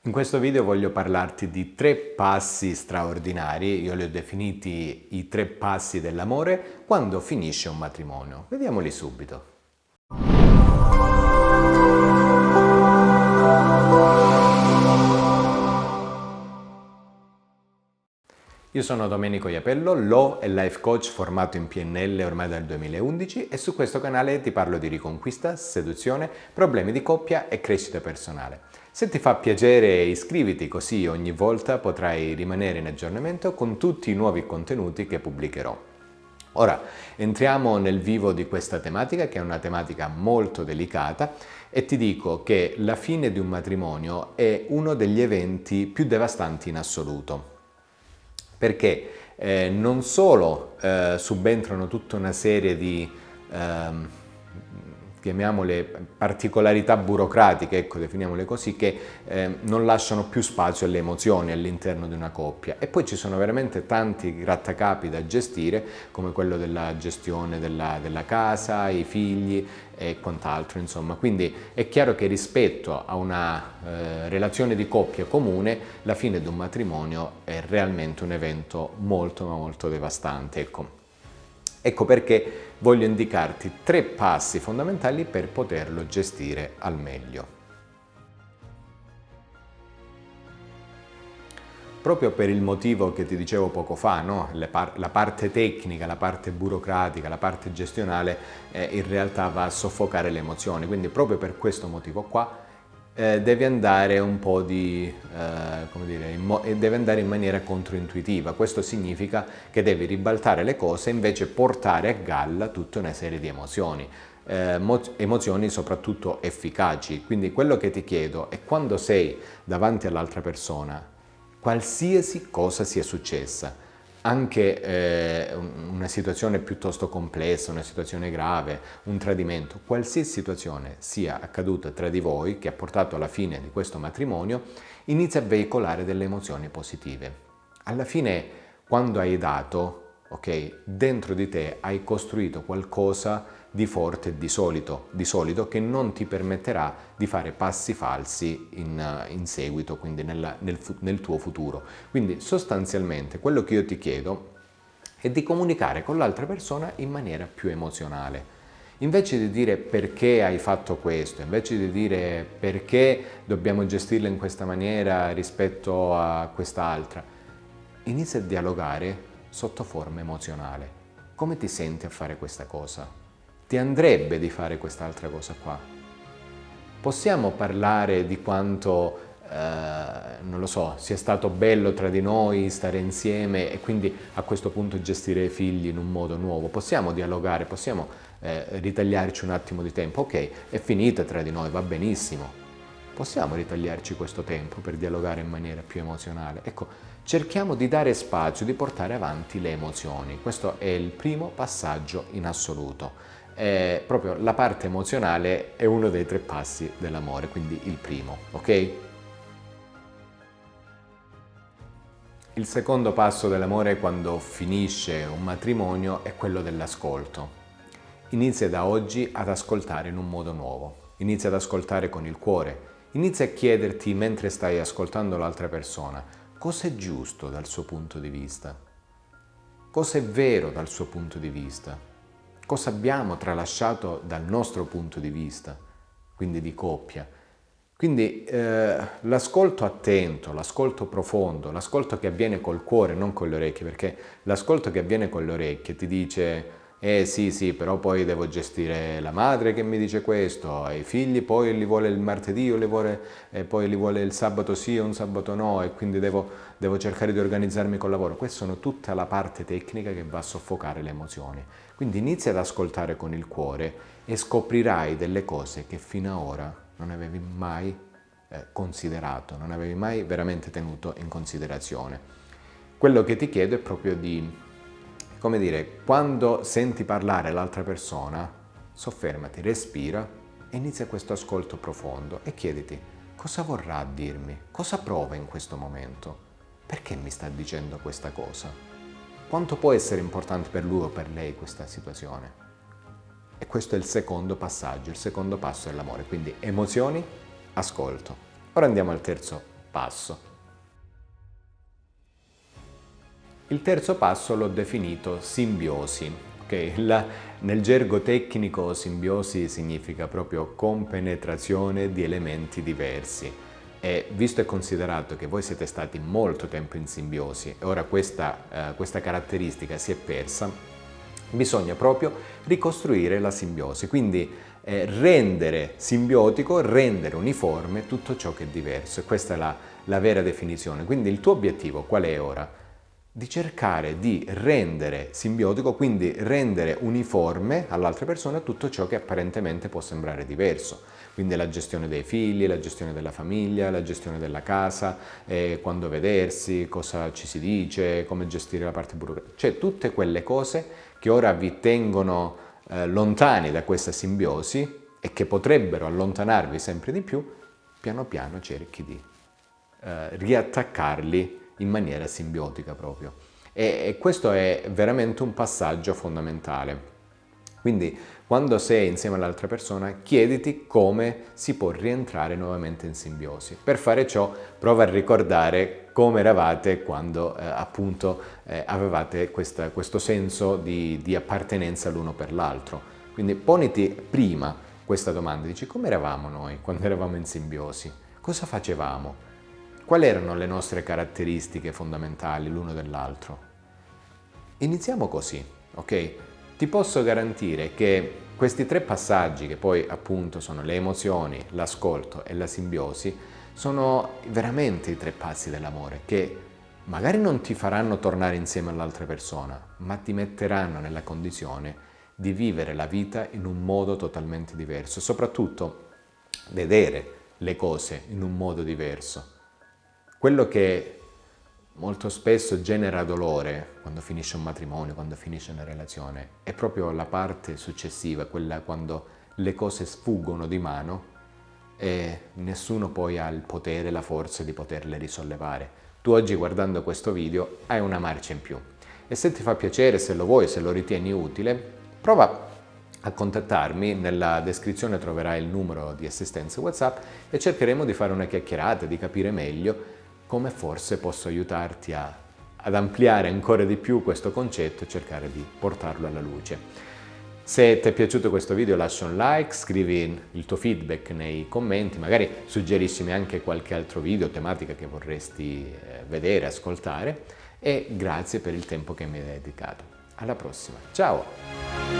In questo video voglio parlarti di 3 passi straordinari, io li ho definiti i 3 passi dell'amore quando finisce un matrimonio. Vediamoli subito. Io sono Domenico Iapello, Love e Life Coach formato in PNL ormai dal 2011 e su questo canale ti parlo di riconquista, seduzione, problemi di coppia e crescita personale. Se ti fa piacere iscriviti, così ogni volta potrai rimanere in aggiornamento con tutti i nuovi contenuti che pubblicherò. Ora entriamo nel vivo di questa tematica, che è una tematica molto delicata, e ti dico che la fine di un matrimonio è uno degli eventi più devastanti in assoluto. Perché non solo subentrano tutta una serie di, chiamiamole, particolarità burocratiche, ecco, definiamole così, che non lasciano più spazio alle emozioni all'interno di una coppia. E poi ci sono veramente tanti grattacapi da gestire, come quello della gestione della casa, i figli e quant'altro, insomma. Quindi è chiaro che rispetto a una relazione di coppia comune, la fine di un matrimonio è realmente un evento molto ma molto devastante, ecco. Ecco perché voglio indicarti 3 passi fondamentali per poterlo gestire al meglio. Proprio per il motivo che ti dicevo poco fa, no? La parte tecnica, la parte burocratica, la parte gestionale in realtà va a soffocare le emozioni, quindi proprio per questo motivo qua devi andare un po' deve andare in maniera controintuitiva. Questo significa che devi ribaltare le cose e invece portare a galla tutta una serie di emozioni. Emozioni soprattutto efficaci. Quindi quello che ti chiedo è, quando sei davanti all'altra persona, qualsiasi cosa sia successa, anche una situazione piuttosto complessa, una situazione grave, un tradimento, qualsiasi situazione sia accaduta tra di voi che ha portato alla fine di questo matrimonio, inizia a veicolare delle emozioni positive. Alla fine, quando hai dato, ok, dentro di te hai costruito qualcosa di forte e di solido che non ti permetterà di fare passi falsi in seguito, quindi nel tuo futuro. Quindi sostanzialmente quello che io ti chiedo è di comunicare con l'altra persona in maniera più emozionale. Invece di dire perché hai fatto questo, invece di dire perché dobbiamo gestirla in questa maniera rispetto a quest'altra, inizia a dialogare sotto forma emozionale. Come ti senti a fare questa cosa? Ti andrebbe di fare quest'altra cosa qua? Possiamo parlare di quanto, non lo so, sia stato bello tra di noi stare insieme e quindi a questo punto gestire i figli in un modo nuovo? Possiamo dialogare, possiamo ritagliarci un attimo di tempo? Ok, è finita tra di noi, va benissimo. Possiamo ritagliarci questo tempo per dialogare in maniera più emozionale? Ecco, cerchiamo di dare spazio, di portare avanti le emozioni. Questo è il primo passaggio in assoluto. Proprio la parte emozionale è uno dei 3 passi dell'amore, quindi il primo, ok? Il secondo passo dell'amore quando finisce un matrimonio è quello dell'ascolto. Inizia da oggi ad ascoltare in un modo nuovo, inizia ad ascoltare con il cuore, inizia a chiederti mentre stai ascoltando l'altra persona cosa è giusto dal suo punto di vista, cosa è vero dal suo punto di vista. Cosa abbiamo tralasciato dal nostro punto di vista, quindi di coppia. Quindi l'ascolto attento, l'ascolto profondo, l'ascolto che avviene col cuore, non con le orecchie, perché l'ascolto che avviene con le orecchie ti dice sì, però poi devo gestire la madre che mi dice questo, e i figli poi li vuole il martedì poi li vuole il sabato sì o un sabato no, e quindi devo cercare di organizzarmi col lavoro. Questa sono tutta la parte tecnica che va a soffocare le emozioni. Quindi inizia ad ascoltare con il cuore e scoprirai delle cose che fino ad ora non avevi mai considerato, non avevi mai veramente tenuto in considerazione. Quello che ti chiedo è proprio di, come dire, quando senti parlare l'altra persona, soffermati, respira e inizia questo ascolto profondo e chiediti cosa vorrà dirmi, cosa prova in questo momento, perché mi sta dicendo questa cosa. Quanto può essere importante per lui o per lei questa situazione? E questo è il secondo passaggio, il secondo passo dell'amore, quindi emozioni, ascolto. Ora andiamo al terzo passo. Il terzo passo l'ho definito simbiosi. Nel gergo tecnico simbiosi significa proprio compenetrazione di elementi diversi. E visto e considerato che voi siete stati molto tempo in simbiosi e ora questa caratteristica si è persa, bisogna proprio ricostruire la simbiosi, quindi rendere simbiotico, rendere uniforme tutto ciò che è diverso. E questa è la vera definizione. Quindi il tuo obiettivo qual è ora? Di cercare di rendere simbiotico, quindi rendere uniforme all'altra persona tutto ciò che apparentemente può sembrare diverso. Quindi la gestione dei figli, la gestione della famiglia, la gestione della casa, quando vedersi, cosa ci si dice, come gestire la parte burocratica, cioè tutte quelle cose che ora vi tengono lontani da questa simbiosi e che potrebbero allontanarvi sempre di più, piano piano cerchi di riattaccarli in maniera simbiotica proprio. E questo è veramente un passaggio fondamentale. Quindi quando sei insieme all'altra persona, chiediti come si può rientrare nuovamente in simbiosi. Per fare ciò, prova a ricordare come eravate quando appunto avevate questo senso di appartenenza l'uno per l'altro. Quindi poniti prima questa domanda, dici come eravamo noi quando eravamo in simbiosi? Cosa facevamo? Quali erano le nostre caratteristiche fondamentali l'uno dell'altro? Iniziamo così, ok? Ti posso garantire che questi tre passaggi, che poi appunto sono le emozioni, l'ascolto e la simbiosi, sono veramente i tre passi dell'amore che magari non ti faranno tornare insieme all'altra persona, ma ti metteranno nella condizione di vivere la vita in un modo totalmente diverso, soprattutto vedere le cose in un modo diverso. Quello che molto spesso genera dolore quando finisce un matrimonio, quando finisce una relazione, è proprio la parte successiva, quella quando le cose sfuggono di mano e nessuno poi ha il potere, la forza di poterle risollevare. Tu oggi guardando questo video hai una marcia in più e se ti fa piacere, se lo vuoi, se lo ritieni utile, prova a contattarmi, nella descrizione troverai il numero di assistenza WhatsApp e cercheremo di fare una chiacchierata, di capire meglio come forse posso aiutarti ad ampliare ancora di più questo concetto e cercare di portarlo alla luce. Se ti è piaciuto questo video lascia un like, scrivi il tuo feedback nei commenti, magari suggeriscimi anche qualche altro video, tematica che vorresti vedere, ascoltare e grazie per il tempo che mi hai dedicato. Alla prossima, ciao!